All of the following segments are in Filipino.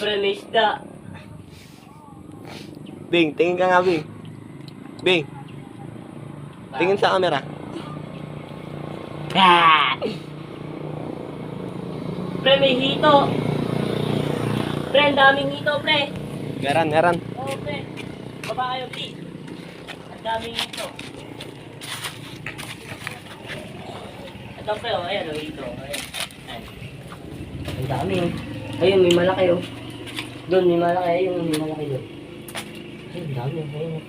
Pre, may isda. Bing, tingin ka nga, Bing. Bing, tingin sa camera. Ah! Pre, may hito. Pre, ang daming hito, pre. Meron. Oo, pre. Baba kayo, please. Ang daming hito. Ito, pre, oh. Ayan, oh, hito. Ayan. Ayan. Ang dami, oh. Ayun, may malaki, oh. Doon, may malaki. Ayun, may malaki doon. Ayun, ang dami, oh. Ayun, oh.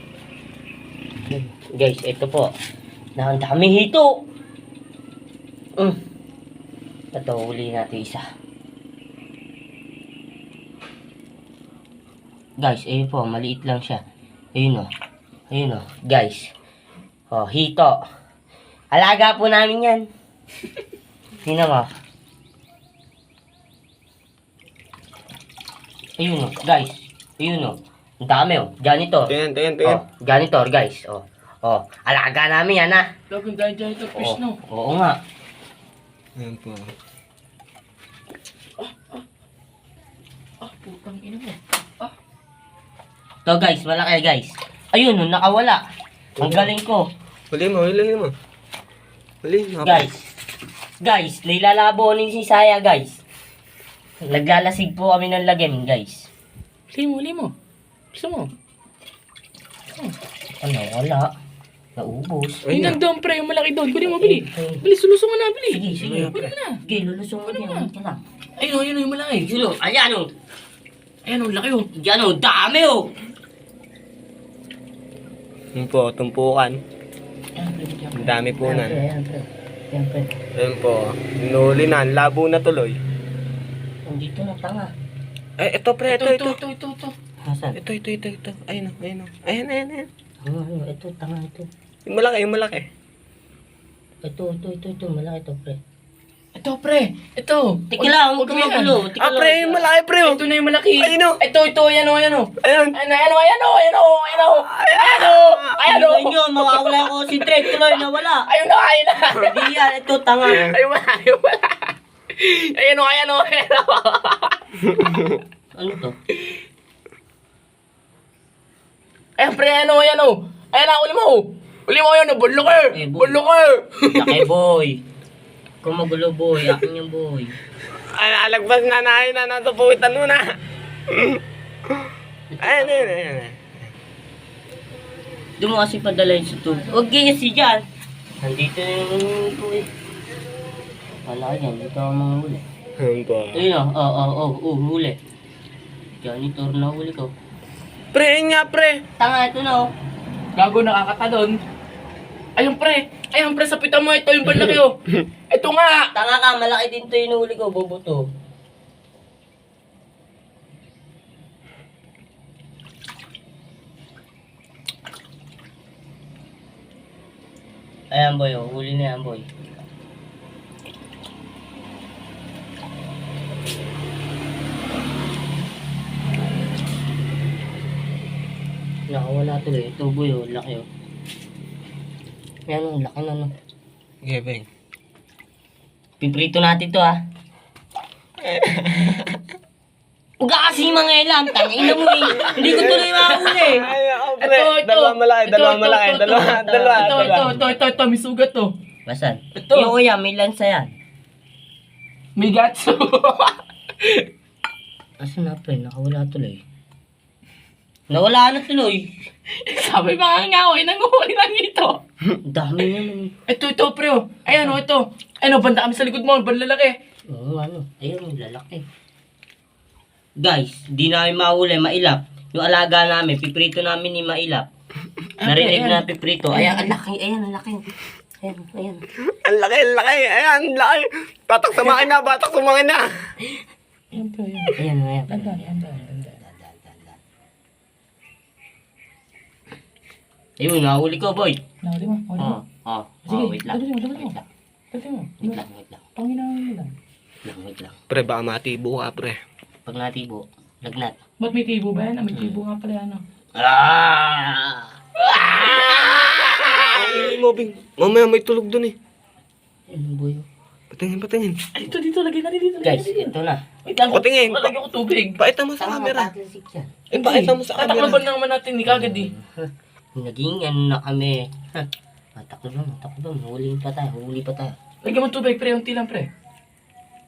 Ayun. Guys, ito po. Ang daming hito. Ito, huli natin isa. Guys, ayun po, maliit lang siya. Ayun o. Ayun o, guys. Oh, hito. Alaga po namin yan. Tingnan mo. Ayun o, guys. Ayun o. Ang dami o. Janitor. Tingin. Oh, janitor, guys. Oh. Oh, alaga namin yan ha. Lagong dahil janitor fish, no? Oo nga. Ayan po. Putang ina mo. Ito guys, malaki guys. Ayun, oh, nakawala. Ang galing ko. Huli mo. Guys, nilalabo ni si Saya guys. Naglalasig po kami ng lagim guys. Huli mo. Gusto mo? Ano, wala. Naubos. Ay, nandun pre, yung malaki doon. Kunin mo, bili. Bili, sulusong mo na, bili. Sige. Kunin mo na. Sige, lulusong mo din. Wait ka lang. Ayun, yung malaki. Julo, ayan o. Ayan, laki oh. Diyan o, dami o. Ayan po, tumpukan. Ang dami po na. Ayan, pre. Ayan po. Nuli na, labo na tuloy. Dito na tanga. Ay, ito pre, ito. Ito. Hasan? Ito. Ayun. Ayan. Ito, tanga ito. Yung malaki. Ito, malaki ito, pre. Ito, pre. Ito. Tika lang, huwag ka magulo. Pre, yung malaki pre. Oh. Ito na yung malaki. Ayun o. Ito, ayan o. Ayan. Ano yun, mawawala ko si Trek tuloy na wala. Ayun na. Hindi yan, ito, tanga. Ayun wala. Ayan o. Ano to? Ayan, pre, ayan o. Ayan na, uli mo yan, bulok Eh, Bulok Laki boy. Kung magulo boy, akin yung boy. Ay, alagpas na natupuwitan mo na. Ayan. Doon mo kasi padalayin sa tubig. Huwag ganyan si Jan. Nandito na yung boy. Wala yan, dito ang mga huli. Ayan po. Ayun o, huli. Janitor na huli ko. Pre, ayun nga pre. Tanga, ito na o. Gago, nakakatalon. Ayun, pre, sa pita mo. Ito yung balaki oh. Ito nga. Tanga ka, malaki din to yung huli ko, bobo to. Ayan boy, huli na yan boy. Nakawala tuloy, ito boy laki oh. Ayan laki na no. Gabing. Piprito natin to ah. Huwag ka kasi mga ilam, tangin na mo eh. Hindi ko tuloy makahuli. Ay, ako pre. Dalawang malaki. Ito, may sugat to. Basan? Ito. Yung kuya, may lansa yan. May gatso. Asan na pre, nakawala tuloy. Nawala na tuloy. Sabi pa nga ako, nanguhuli lang ito. Dami naman. Ito, pre oh. Ayan oh, ito. Ano, banda kami sa likod mo, banda lalaki. Oo, ano. Ayun, lalaki. Guys, di namin mahuli, mailap. Yung alaga namin, piprito namin ni mailap. Narinig na piprito. Ayan, ang laki. Ayan. Ayan. Ang laki. Ayan, laki. Batak sa makina. Ayan, pre, ayan. Ayan. Banda. Ayun, nahuli ko, boy. Nahuli mo. Sige, wait lang. Dali mo. Wait lang. Panginahon mo lang. Wait lang. Pre, baka matibo ka pre. Pag natibo, lagnat. Ba't may tibo ba yan? May tibo nga pala yan. Ay, mo Bing. Mamaya may tulog dun eh. Ano, boy? Patingin. Ay, dito, lagay natin dito. Guys, ito na. Wait lang, Patingin. lagyan ko tubig. Pakita mo sa Tama, camera. matatlasik yan. Pakita mo sa camera. Tatakloban naman natin ni kagad eh. Naging ano na kami. Mataklo ba, huli pa tayo. Lagyan mo tubig, pre. Unti lang, pre.